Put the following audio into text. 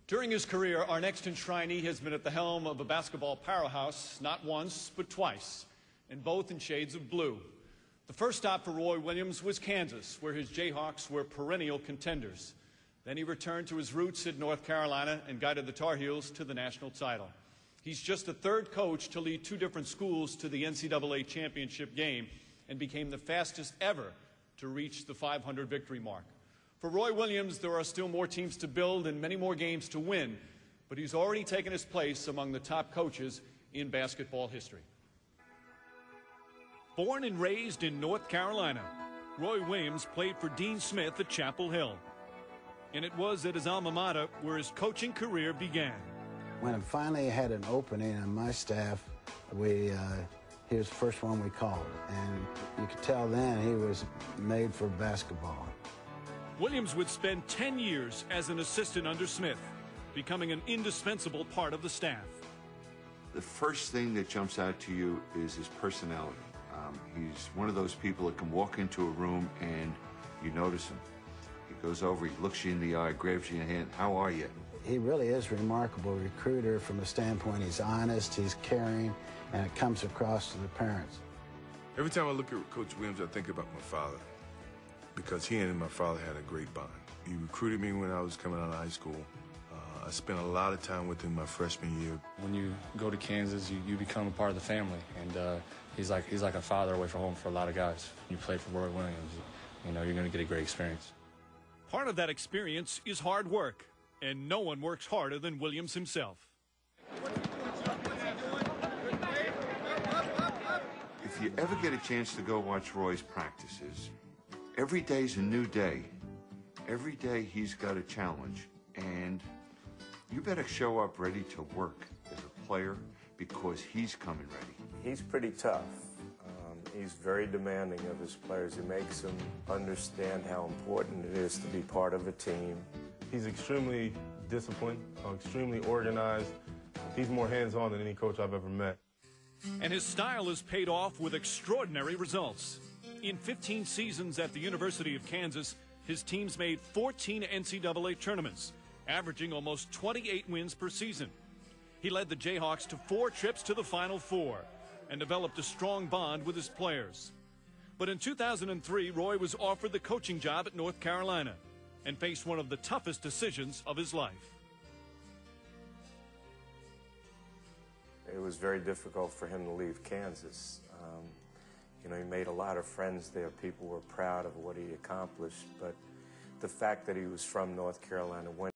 During his career, our next enshrinee has been at the helm of a basketball powerhouse not once, but twice, and both in shades of blue. The first stop for Roy Williams was Kansas, where his Jayhawks were perennial contenders. Then he returned to his roots at North Carolina and guided the Tar Heels to the national title. He's just the third coach to lead two different schools to the NCAA championship game and became the fastest ever to reach the 500 victory mark. For Roy Williams, there are still more teams to build and many more games to win, but he's already taken his place among the top coaches in basketball history. Born and raised in North Carolina, Roy Williams played for Dean Smith at Chapel Hill. And it was at his alma mater where his coaching career began. When it finally had an opening on my staff, he was the first one we called. And you could tell then he was made for basketball. Williams would spend 10 years as an assistant under Smith, becoming an indispensable part of the staff. The first thing that jumps out to you is his personality. He's one of those people that can walk into a room and you notice him. He goes over, he looks you in the eye, grabs you in the hand. How are you? He really is a remarkable recruiter from the standpoint he's honest, he's caring, and it comes across to the parents. Every time I look at Coach Williams, I think about my father, because he and my father had a great bond. He recruited me when I was coming out of high school. I spent a lot of time with him my freshman year. When you go to Kansas, you become a part of the family, and he's like a father away from home for a lot of guys. You play for Roy Williams, you know, you're going to get a great experience. Part of that experience is hard work, and no one works harder than Williams himself. If you ever get a chance to go watch Roy's practices, every day's a new day. Every day he's got a challenge, and you better show up ready to work as a player because he's coming ready. He's pretty tough. He's very demanding of his players. He makes them understand how important it is to be part of a team. He's extremely disciplined, extremely organized. He's more hands-on than any coach I've ever met. And his style has paid off with extraordinary results. In 15 seasons at the University of Kansas, his teams made 14 NCAA tournaments, averaging almost 28 wins per season. He led the Jayhawks to 4 trips to the Final Four and developed a strong bond with his players. But in 2003, Roy was offered the coaching job at North Carolina and faced one of the toughest decisions of his life. It was very difficult for him to leave Kansas. You know, he made a lot of friends there. People were proud of what he accomplished, but the fact that he was from North Carolina,